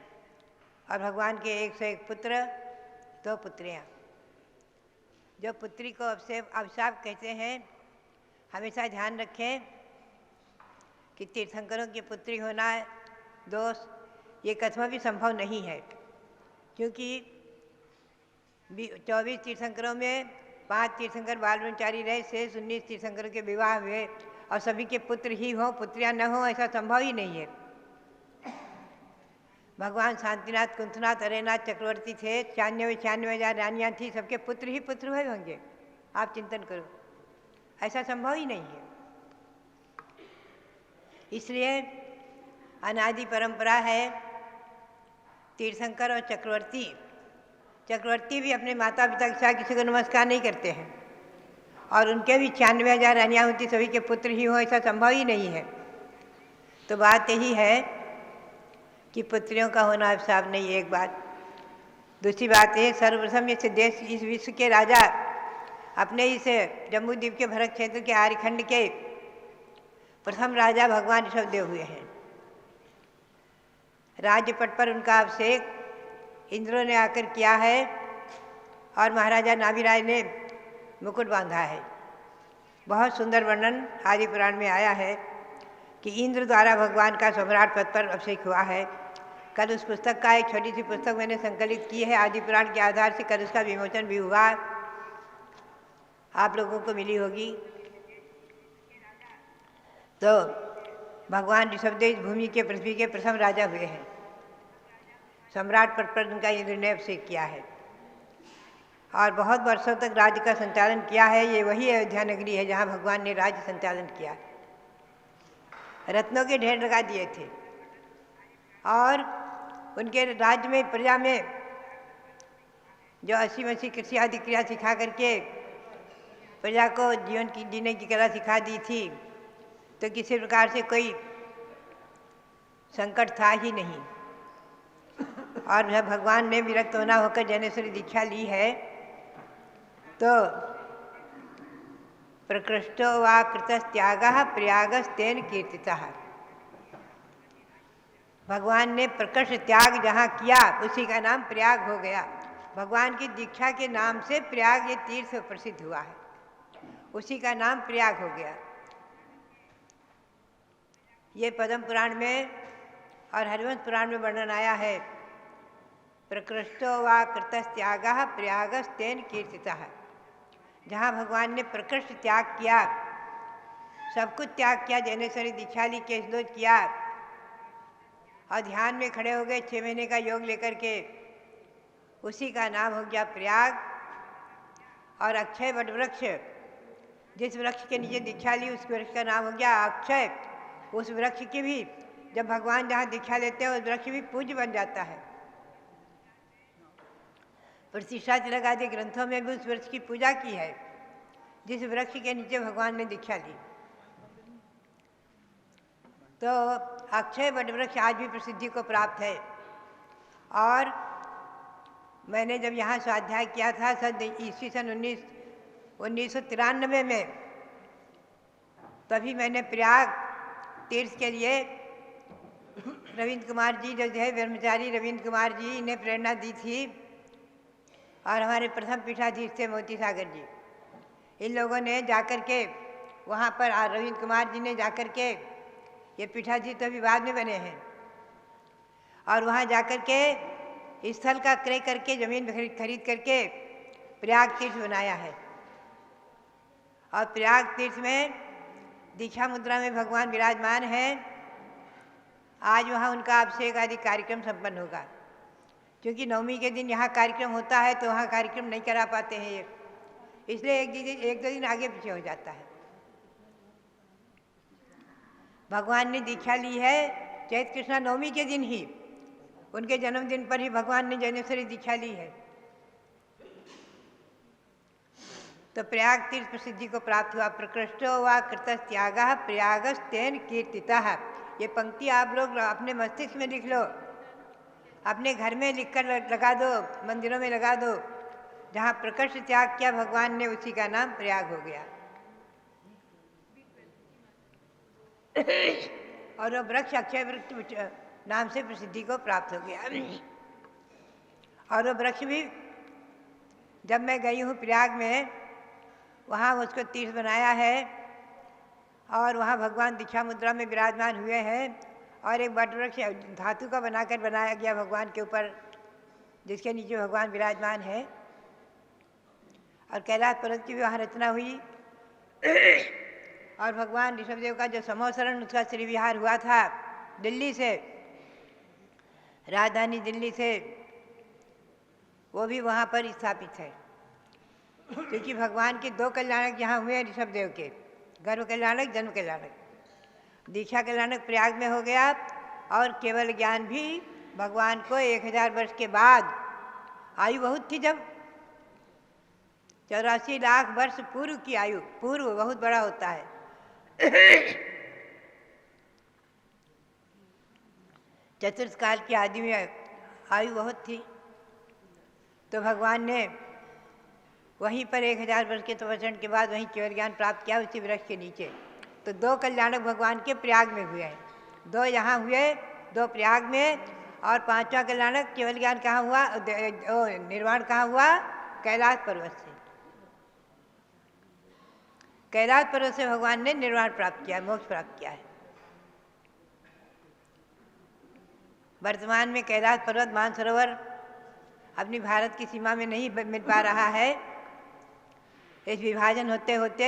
और भगवान के एक से एक पुत्र, 2 पुत्रियाँ। जो पुत्री को अभिशाप कहते हैं, हमेशा ध्यान रखें कि तीर्थंकरों की पुत्री होना दोष ये कथमा भी संभव नहीं है, क्योंकि 24 तीर्थंकरों में 5 तीर्थंकर बाल ब्रह्मचारी रहे, शेष 19 तीर्थंकरों के विवाह हुए और सभी के पुत्र ही हों, पुत्रियां न हों, ऐसा संभव ही नहीं है। भगवान शांतिनाथ, कुंथनाथ, अरेनाथ चक्रवर्ती थे, 96,000 रानियाँ थी, सबके पुत्र ही पुत्र हुए होंगे। आप चिंतन करो, ऐसा संभव ही नहीं है। इसलिए अनादि परंपरा है, तीर्थंकर और चक्रवर्ती भी अपने माता पिता के साथ किसी को नमस्कार नहीं करते हैं, और उनके भी 96,000 रानियाँ होती, सभी के पुत्र ही हों, ऐसा संभव ही नहीं है। तो बात यही है कि पुत्रियों का होना अभिशाप नहीं, एक बात। दूसरी बात है, सर्वप्रथम इस देश, इस विश्व के राजा अपने इस जम्मू द्वीप के भरत क्षेत्र के आर्यखंड के प्रथम राजा भगवान ऋषभदेव हुए हैं। राज्यपट पर उनका अभिषेक इंद्रों ने आकर किया है और महाराजा नाभिराय ने मुकुट बांधा है। बहुत सुंदर वर्णन आदि पुराण में आया है कि इंद्र द्वारा भगवान का सम्राट पद पर अभिषेक हुआ है। कल उस पुस्तक का एक छोटी सी पुस्तक मैंने संकलित की है आदि पुराण के आधार से, कल उसका विमोचन भी हुआ, आप लोगों को मिली होगी। तो भगवान ऋषभदेव इस भूमि के, पृथ्वी के प्रथम राजा हुए हैं। सम्राट पद पर उनका इंद्र ने अभिषेक किया है और बहुत वर्षों तक राज्य का संचालन किया है। ये वही अयोध्या नगरी है जहाँ भगवान ने राज्य संचालन किया। रत्नों के ढेर लगा दिए थे और उनके राज्य में, प्रजा में जो 80 कृषि आदि क्रिया सिखा करके प्रजा को जीवन की जीने की कला सिखा दी थी, तो किसी प्रकार से कोई संकट था ही नहीं। और जब भगवान ने विरक्त होना होकर जैनेश्वरी दीक्षा ली है, तो प्रकृष्टो वा कृतस्त्यागः प्रयागस्तेन कीर्तितः। भगवान ने प्रकृष्ट त्याग जहाँ किया उसी का नाम प्रयाग हो गया। भगवान की दीक्षा के नाम से प्रयाग ये तीर्थ प्रसिद्ध हुआ है, उसी का नाम प्रयाग हो गया। ये पद्म पुराण में और हरिवंश पुराण में वर्णन आया है, प्रकृष्टो वा कृतस्त्यागः प्रयागस्तेन कीर्तितः। जहाँ भगवान ने प्रकृष्ट त्याग किया, सब कुछ त्याग किया, जैनेश्वरी दीक्षा ली, केशलोच किया और ध्यान में खड़े हो गए 6 महीने का योग लेकर के, उसी का नाम हो गया प्रयाग। और अक्षय वटवृक्ष, जिस वृक्ष के नीचे दीक्षा ली उस वृक्ष का नाम हो गया अक्षय। उस वृक्ष की भी, जब भगवान जहाँ दीक्षा लेते हैं, उस वृक्ष भी पूज्य बन जाता है। प्रतिष्ठा तिलक आदि ग्रंथों में भी उस वृक्ष की पूजा की है जिस वृक्ष के नीचे भगवान ने दीक्षा ली। तो अक्षय वटवृक्ष आज भी प्रसिद्धि को प्राप्त है। और मैंने जब यहाँ स्वाध्याय किया था ईस्वी सन 1993 में, तभी मैंने प्रयाग तीर्थ के लिए रविंद्र कुमार जी, जो है ब्रह्मचारी रविंद्र कुमार जी, इन्हें प्रेरणा दी थी, और हमारे प्रथम पीठाधीश थे मोती सागर जी। इन लोगों ने जाकर के वहाँ पर, रविंद्र कुमार जी ने जाकर के, ये पीठाधीश तो अभी बाद में बने हैं, और वहाँ जाकर के स्थल का क्रय करके, जमीन खरीद करके प्रयाग तीर्थ बनाया है। और प्रयाग तीर्थ में दीक्षा मुद्रा में भगवान विराजमान है। आज वहाँ उनका अभिषेक आदि कार्यक्रम संपन्न होगा। क्योंकि नवमी के दिन यहाँ कार्यक्रम होता है तो वहाँ कार्यक्रम नहीं करा पाते हैं ये, इसलिए एक दो दिन आगे पीछे हो जाता है। भगवान ने दीक्षा ली है चैत्र कृष्णा नवमी के दिन ही, उनके जन्मदिन पर ही भगवान ने जैनेश्वरी दीक्षा ली है। तो प्रयाग तीर्थ प्रसिद्धि को प्राप्त हुआ। प्रकृष्टो व कृतस्त्यागः प्रयागस्तेन कीर्तितः। ये पंक्ति आप लोग अपने मस्तिष्क में लिख लो, अपने घर में लिखकर लगा दो, मंदिरों में लगा दो। जहाँ प्रकृष्ट त्याग किया भगवान ने उसी का नाम प्रयाग हो गया। और वो वृक्ष अक्षय वृक्ष नाम से प्रसिद्धि को प्राप्त हो गया। और वो वृक्ष भी जब मैं गई हूँ प्रयाग में, वहाँ उसको तीर्थ बनाया है और वहाँ भगवान दीक्षा मुद्रा में विराजमान हुए हैं। और एक वट वृक्ष धातु का बनाकर बनाया गया भगवान के ऊपर, जिसके नीचे भगवान विराजमान है। और कैलाश पर्वत की भी वहाँ रचना हुई। और भगवान ऋषभदेव का जो समोसरण उसका श्री विहार हुआ था दिल्ली से, राजधानी दिल्ली से, वो भी वहाँ पर स्थापित है। क्योंकि भगवान के दो कल्याणक यहाँ हुए ऋषभदेव के, गर्भ कल्याणक जन्म कल्याणक। दीक्षा कल्याणक प्रयाग में हो गया और केवल ज्ञान भी भगवान को 1000 वर्ष के बाद, आयु बहुत थी जब, 84 लाख वर्ष पूर्व की आयु, पूर्व बहुत बड़ा होता है। चतुर्थ काल की आदि में आयु बहुत थी, तो भगवान ने वहीं पर 1000 वर्ष के तपस्या के बाद वहीं केवल ज्ञान प्राप्त किया उसी वृक्ष के नीचे। तो दो कल्याणक भगवान के प्रयाग में हुए हैं, दो यहाँ हुए, दो प्रयाग में। और पांचवा कल्याणक केवल ज्ञान कहाँ हुआ, निर्वाण कहाँ हुआ, कैलाश पर्वत से। कैलाश पर्वत से भगवान ने निर्वाण प्राप्त किया, मोक्ष प्राप्त किया है। वर्तमान में कैलाश पर्वत मानसरोवर अपनी भारत की सीमा में नहीं मिल पा रहा है। इस विभाजन होते होते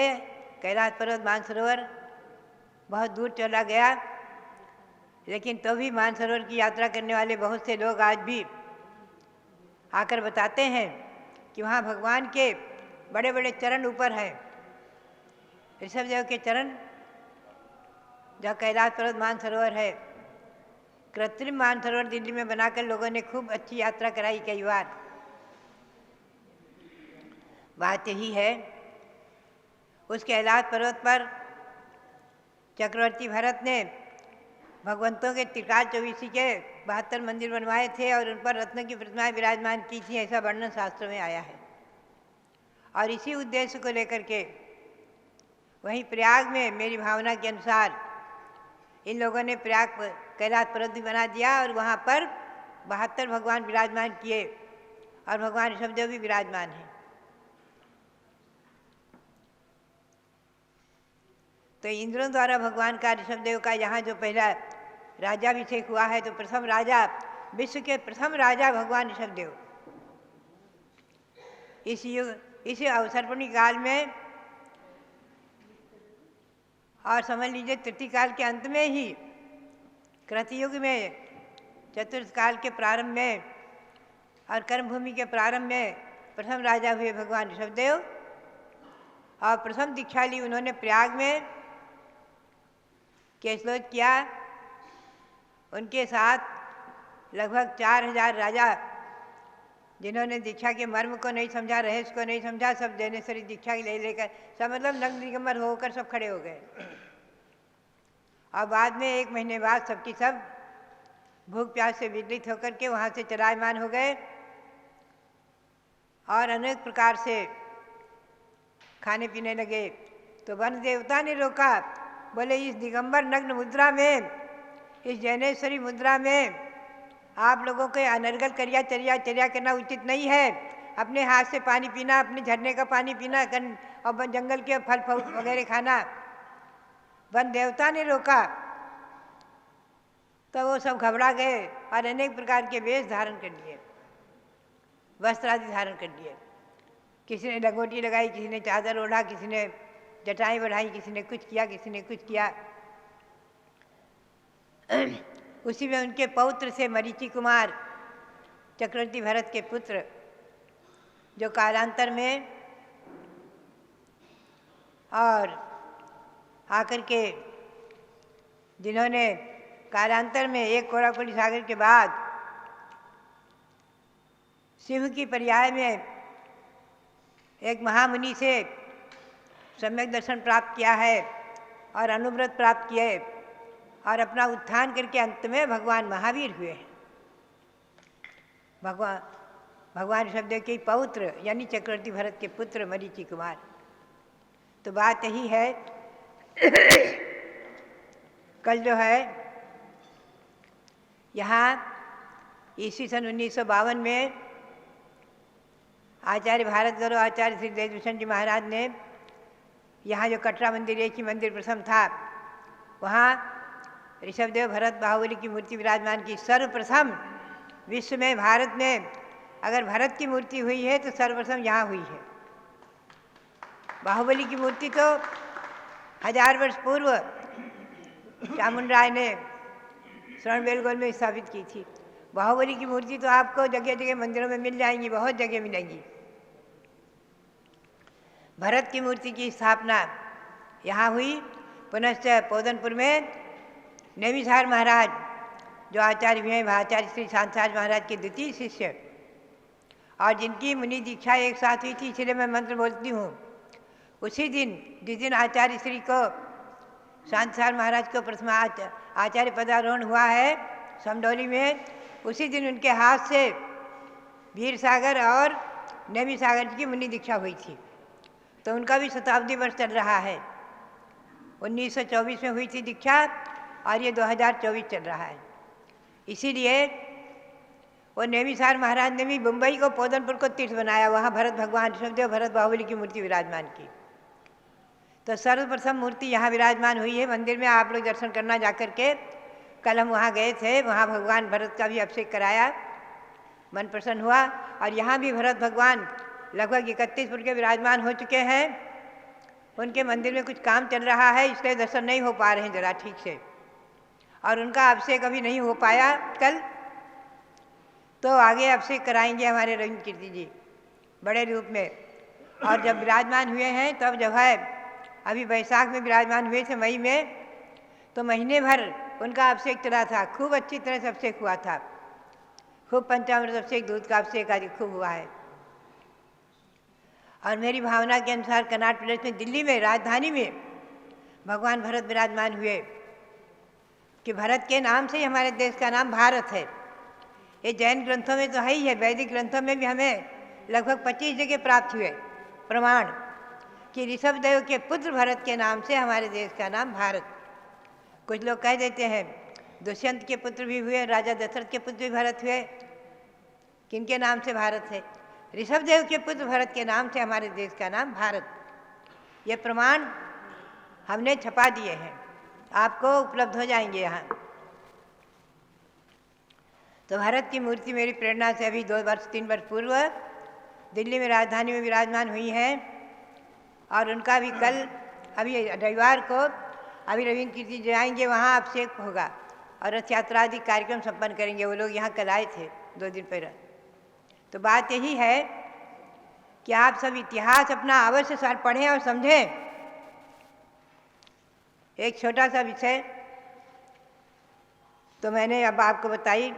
कैलाश पर्वत मानसरोवर बहुत दूर चला गया। लेकिन तो भी मानसरोवर की यात्रा करने वाले बहुत से लोग आज भी आकर बताते हैं कि वहाँ भगवान के बड़े बड़े चरण ऊपर हैं। ऋषभदेव के चरण, जहाँ कैलाश पर्वत मानसरोवर है, कृत्रिम मानसरोवर दिल्ली में बनाकर लोगों ने खूब अच्छी यात्रा कराई कई बार। बात यही है, उस कैलाश पर्वत पर चक्रवर्ती भरत ने भगवंतों के त्रिकाल चौबीसी के 72 मंदिर बनवाए थे और उन पर रत्न की प्रतिमाएं विराजमान की थी, ऐसा वर्णन शास्त्रों में आया है। और इसी उद्देश्य को लेकर के वहीं प्रयाग में मेरी भावना के अनुसार इन लोगों ने प्रयाग कैलाश पर्वत भी बना दिया और वहाँ पर 72 भगवान विराजमान किए और भगवान ऋषभदेव भी विराजमान हैं। तो इंद्रों द्वारा भगवान का ऋषभदेव का यहाँ जो पहला राजाभिषेक हुआ है, तो प्रथम राजा, विश्व के प्रथम राजा भगवान ऋषभदेव। इस युग, इस अवसर्पणी काल में, और समझ लीजिए तृतीय काल के अंत में ही, कृतयुग में, चतुर्थ काल के प्रारंभ में और कर्मभूमि के प्रारंभ में प्रथम राजा हुए भगवान ऋषभदेव। और प्रथम दीक्षा ली उन्होंने प्रयाग में, केशलोद किया। उनके साथ लगभग 4000 राजा, जिन्होंने दीक्षा के मर्म को नहीं समझा, रहस्य को नहीं समझा, सब जैनेश्वरी दीक्षा ले लेकर सब मतलब नग्न दिगंबर होकर सब खड़े हो गए। और बाद में 1 महीने बाद सबकी सब भूख प्यास से विचलित होकर के वहाँ से चलायमान हो गए और अनेक प्रकार से खाने पीने लगे। तो वन देवता ने रोका, बोले इस दिगंबर नग्न मुद्रा में, इस जैनेश्वरी मुद्रा में आप लोगों को अनर्गल चर्या करना उचित नहीं है। अपने हाथ से पानी पीना, अपने झरने का पानी पीना और जंगल के फल वगैरह खाना, वन देवता ने रोका। तो वो सब घबरा गए और अनेक प्रकार के वेश धारण कर लिए, वस्त्र आदि धारण कर लिए। किसी ने लंगोटी लगाई, किसी ने चादर ओढ़ा, किसी ने जटाएं बढ़ाई, किसी ने कुछ किया, किसी ने कुछ किया। उसी में उनके पौत्र से मरीचि कुमार चक्रवर्ती भरत के पुत्र, जो कालांतर में और आकर के जिन्होंने कालांतर में एक कोरापुरी सागर के बाद शिव की पर्याय में एक महामुनि से सम्यक दर्शन प्राप्त किया है और अनुव्रत प्राप्त किए और अपना उत्थान करके अंत में भगवान महावीर हुए हैं। भगवान ऋषभदेव के पौत्र यानी चक्रवर्ती भरत के पुत्र मरीचि कुमार। तो बात यही है कल जो है यहाँ ईस्वी सन 1952 में आचार्य भारत गौरव आचार्य श्री देशभूषण जी महाराज ने यहाँ जो कटरा मंदिर एक ही मंदिर प्रथम था, वहाँ ऋषभदेव भरत बाहुबली की मूर्ति विराजमान की। सर्वप्रथम विश्व में, भारत में अगर भरत की मूर्ति हुई है तो सर्वप्रथम यहाँ हुई है। बाहुबली की मूर्ति तो 1000 वर्ष पूर्व चामुंड राय ने श्रवणबेलगोल में स्थापित की थी। बाहुबली की मूर्ति तो आपको जगह जगह मंदिरों में मिल जाएंगी, बहुत जगह मिलेंगी। भरत की मूर्ति की स्थापना यहाँ हुई। पुनश्च पोदनपुर में नेमिसार महाराज जो आचार्य भी हैं, आचार्य श्री शांताज महाराज के द्वितीय शिष्य और जिनकी मुनि दीक्षा एक साथ हुई थी, इसलिए मैं मंत्र बोलती हूँ। उसी दिन जिस दिन आचार्य श्री को शांताज महाराज को प्रथम आचार्य पदारोहण हुआ है समडौली में, उसी दिन उनके हाथ से वीर सागर और नेमी सागर जी की मुनि दीक्षा हुई थी। तो उनका भी शताब्दी वर्ष चल रहा है। 1924 में हुई थी दीक्षा और ये 2024 चल रहा है। इसीलिए वो नेमिसार महाराज ने भी मुंबई को पोदनपुर को तीर्थ बनाया, वहाँ भरत भगवान ऋषभदेव भरत बाहुबली की मूर्ति विराजमान की। तो सर्वप्रथम मूर्ति यहाँ विराजमान हुई है मंदिर में। आप लोग दर्शन करना जाकर के। कल हम वहाँ गए थे, वहाँ भगवान भरत का भी अभिषेक कराया, मन प्रसन्न हुआ। और यहाँ भी भरत भगवान लगभग 31 फुट के विराजमान हो चुके हैं। उनके मंदिर में कुछ काम चल रहा है, इसलिए दर्शन नहीं हो पा रहे हैं जरा ठीक से, और उनका अभिषेक अभी नहीं हो पाया कल। तो आगे अभिषेक कराएंगे हमारे रविंद्र कीर्ति जी बड़े रूप में। और जब विराजमान हुए हैं तब जब है अभी वैशाख में विराजमान हुए थे मई में, तो महीने भर उनका अभिषेक चला था। खूब अच्छी तरह से अभिषेक हुआ था, खूब पंचामृत अभिषेक, दूध का अभिषेक आदि खूब हुआ है। और मेरी भावना के अनुसार कर्नाटक प्रदेश में दिल्ली में राजधानी में भगवान भरत विराजमान हुए कि भरत के नाम से ही हमारे देश का नाम भारत है। ये जैन ग्रंथों में तो है ही है, वैदिक ग्रंथों में भी हमें लगभग 25 जगह प्राप्त हुए प्रमाण कि ऋषभदेव के पुत्र भरत के नाम से हमारे देश का नाम भारत। कुछ लोग कह देते हैं दुष्यंत के पुत्र भी हुए, राजा दशरथ के पुत्र भी भरत हुए, किनके नाम से भारत है? ऋषभदेव के पुत्र भरत के नाम से हमारे देश का नाम भारत। ये प्रमाण हमने छपा दिए हैं, आपको उपलब्ध हो जाएंगे यहाँ। तो भारत की मूर्ति मेरी प्रेरणा से अभी 2-3 वर्ष पूर्व दिल्ली में राजधानी में विराजमान हुई है। और उनका भी कल अभी रविवार को अभी रविंद्र कीर्ति जी आएंगे, वहाँ अभिषेक होगा और रथ यात्रा आदि कार्यक्रम संपन्न करेंगे। वो लोग यहाँ कल आए थे 2 दिन पहले। तो बात यही है कि आप सब इतिहास अपना अवश्य साल पढ़ें और समझें। एक छोटा सा विषय तो मैंने अब आपको बताई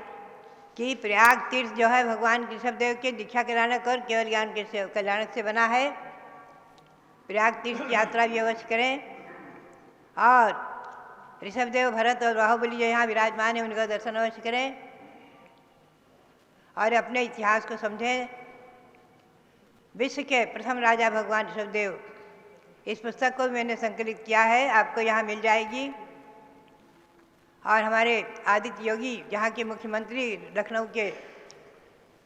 कि प्रयाग तीर्थ जो है भगवान ऋषभदेव के दीक्षा कल्याणक और केवल ज्ञान के कल्याणक से बना है। प्रयाग तीर्थ की यात्रा भी अवश्य करें और ऋषभदेव भरत और बाहुबली जो यहाँ विराजमान है उनका दर्शन अवश्य करें और अपने इतिहास को समझें। विश्व के प्रथम राजा भगवान ऋषभदेव, इस पुस्तक को मैंने संकलित किया है, आपको यहाँ मिल जाएगी। और हमारे आदित्य योगी यहाँ के मुख्यमंत्री लखनऊ के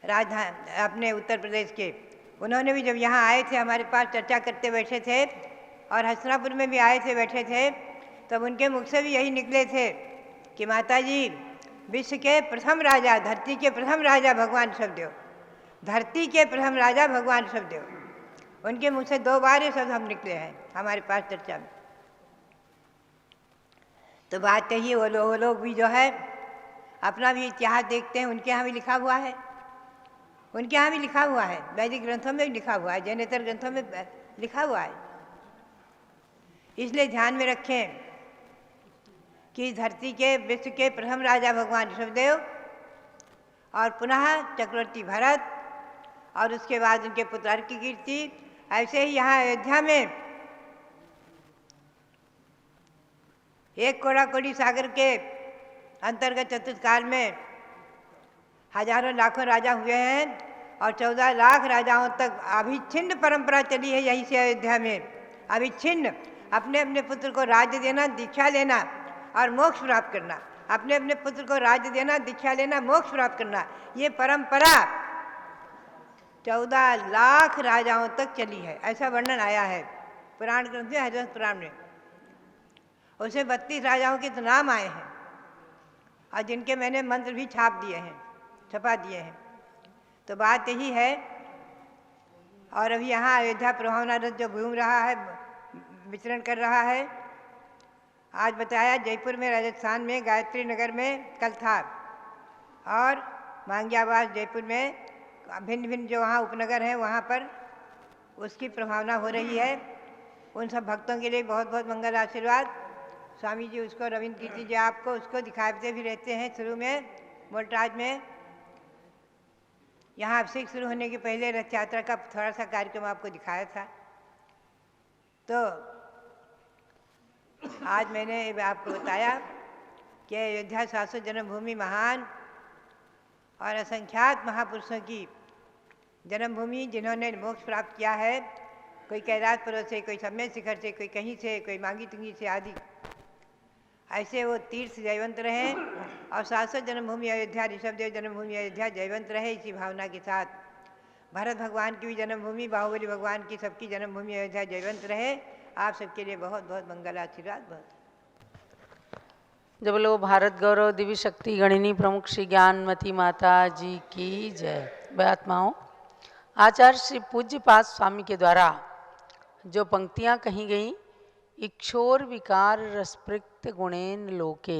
राजधानी अपने उत्तर प्रदेश के, उन्होंने भी जब यहाँ आए थे हमारे पास चर्चा करते बैठे थे और हसनापुर में भी आए थे बैठे थे, तब उनके मुख से भी यही निकले थे कि माता जी विश्व के प्रथम राजा, धरती के प्रथम राजा भगवान ऋषभदेव, धरती के प्रथम राजा भगवान ऋषभदेव। उनके मुँह से 2 बार ये शब्द हम निकले हैं हमारे पास चर्चा में। तो बात यही वो लोग भी जो है अपना भी इतिहास देखते हैं, उनके यहाँ भी लिखा हुआ है, उनके यहाँ भी लिखा हुआ है, वैदिक ग्रंथों में भी लिखा हुआ है, जैनेतर ग्रंथों में लिखा हुआ है। इसलिए ध्यान में रखें कि धरती के विश्व के प्रथम राजा भगवान ऋषभदेव और पुनः चक्रवर्ती भरत और उसके बाद उनके पुत्र की कीर्ति। ऐसे ही यहाँ अयोध्या में एक कोड़ा-कोड़ी सागर के अंतर्गत चतुष्काल में हजारों लाखों राजा हुए हैं और 14 लाख राजाओं तक अभिच्छिन्न परंपरा चली है यहीं से अयोध्या में। अभिच्छिन्न अपने अपने पुत्र को राज्य देना, दीक्षा लेना और मोक्ष प्राप्त करना, अपने अपने पुत्र को राज्य देना, दीक्षा लेना, मोक्ष प्राप्त करना, ये परंपरा 14 लाख राजाओं तक चली है, ऐसा वर्णन आया है पुराण ग्रंथ में, हरिवंश पुराण में। उसमें 32 राजाओं के तो नाम आए हैं और जिनके मैंने मंत्र भी छपा दिए हैं। तो बात यही है। और अभी यहाँ अयोध्या प्रभावना रथ जो घूम रहा है, विचरण कर रहा है, आज बताया जयपुर में, राजस्थान में, गायत्री नगर में कल था और मांगियाबाद जयपुर में, भिन्न भिन्न जो वहाँ उपनगर हैं वहाँ पर उसकी प्रभावना हो रही है। उन सब भक्तों के लिए बहुत बहुत मंगल आशीर्वाद। स्वामी जी उसको, रविंद्र कीर्ति जी आपको उसको दिखाते भी रहते हैं। शुरू में मोल्टाज में यहाँ अभिषेक शुरू होने के पहले रथ यात्रा का थोड़ा सा कार्यक्रम आपको दिखाया था। तो आज मैंने आपको बताया कि अयोध्या शाश्वत जन्मभूमि महान और असंख्यात महापुरुषों की जन्मभूमि, जिन्होंने मोक्ष प्राप्त किया है, कोई कैलाश पर्वत से, कोई सम्मेद शिखर से, कोई कहीं से, कोई मांगी तुंगी से आदि। ऐसे वो तीर्थ जयवंत रहे और शाश्वत जन्मभूमि अयोध्या, ऋषभदेव जन्मभूमि अयोध्या जयवंत रहे। इसी भावना के साथ भरत भगवान की भी जन्मभूमि, बाहुबली भगवान की, सबकी जन्मभूमि अयोध्या जयवंत रहे। आप सबके लिए बहुत बहुत मंगल आशीर्वाद। बहुत जब लोग भारत गौरव दिव्य शक्ति गणिनी प्रमुख श्री ज्ञानमती माता जी की जय। आत्माओं, आचार्य श्री पूज्य पाद स्वामी के द्वारा जो पंक्तियाँ कही गई, इक्षोर विकार रसपृक्त गुणेन लोके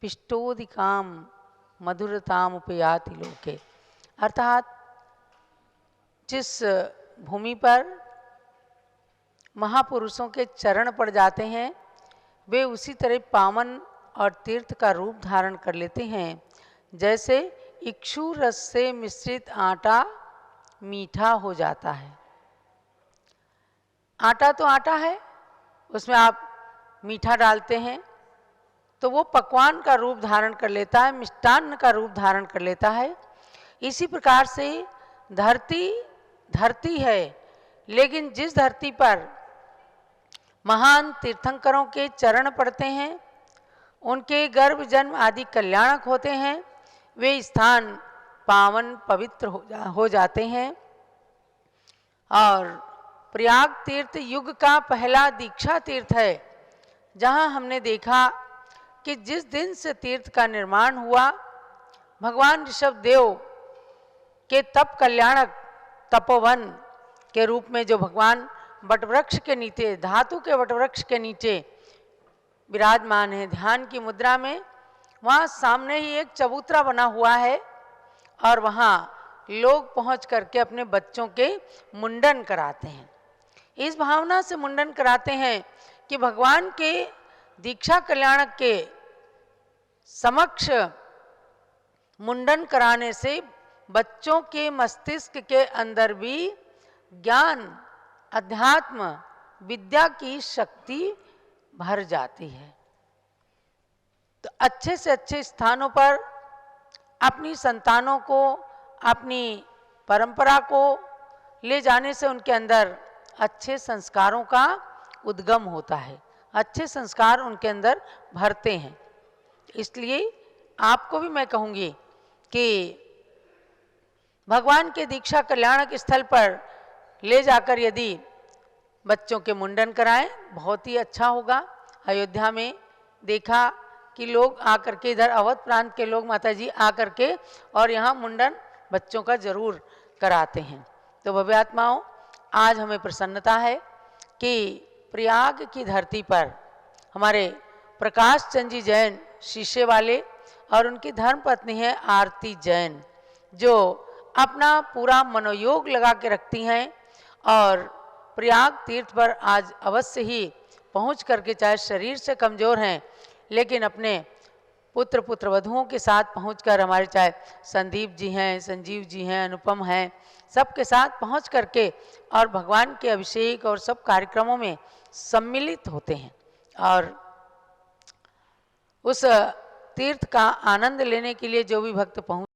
पिष्टोदिकाम मधुरताम उपयाति लोके, अर्थात जिस भूमि पर महापुरुषों के चरण पड़ जाते हैं वे उसी तरह पावन और तीर्थ का रूप धारण कर लेते हैं। जैसे इक्षु रस से मिश्रित आटा मीठा हो जाता है। आटा तो आटा है, उसमें आप मीठा डालते हैं तो वो पकवान का रूप धारण कर लेता है, मिष्टान्न का रूप धारण कर लेता है। इसी प्रकार से धरती है, लेकिन जिस धरती पर महान तीर्थंकरों के चरण पड़ते हैं, उनके गर्भ जन्म आदि कल्याणक होते हैं, वे स्थान पावन पवित्र हो जाते हैं। और प्रयाग तीर्थ युग का पहला दीक्षा तीर्थ है, जहाँ हमने देखा कि जिस दिन से तीर्थ का निर्माण हुआ, भगवान ऋषभदेव के तप कल्याणक तपोवन के रूप में जो भगवान वटवृक्ष के नीचे, धातु के वटवृक्ष के नीचे विराजमान है ध्यान की मुद्रा में, वहाँ सामने ही एक चबूतरा बना हुआ है और वहाँ लोग पहुँच करके अपने बच्चों के मुंडन कराते हैं। इस भावना से मुंडन कराते हैं कि भगवान के दीक्षा कल्याणक के समक्ष मुंडन कराने से बच्चों के मस्तिष्क के अंदर भी ज्ञान, अध्यात्म, विद्या की शक्ति भर जाती है। तो अच्छे से अच्छे स्थानों पर अपनी संतानों को, अपनी परंपरा को ले जाने से उनके अंदर अच्छे संस्कारों का उद्गम होता है, अच्छे संस्कार उनके अंदर भरते हैं। इसलिए आपको भी मैं कहूँगी कि भगवान के दीक्षा कल्याणक स्थल पर ले जाकर यदि बच्चों के मुंडन कराएं, बहुत ही अच्छा होगा। अयोध्या में देखा कि लोग आकर के, इधर अवध प्रांत के लोग माता जी आकर के और यहाँ मुंडन बच्चों का जरूर कराते हैं। तो भव्य आत्माओं, आज हमें प्रसन्नता है कि प्रयाग की धरती पर हमारे प्रकाश चंद जी जैन शीशे वाले और उनकी धर्म पत्नी है आरती जैन, जो अपना पूरा मनोयोग लगा के रखती हैं और प्रयाग तीर्थ पर आज अवश्य ही पहुंच करके, चाहे शरीर से कमज़ोर हैं लेकिन अपने पुत्र वधुओं के साथ पहुंचकर, हमारे चाहे संदीप जी हैं, संजीव जी हैं, अनुपम हैं, सबके साथ पहुंच करके और भगवान के अभिषेक और सब कार्यक्रमों में सम्मिलित होते हैं और उस तीर्थ का आनंद लेने के लिए जो भी भक्त पहुँच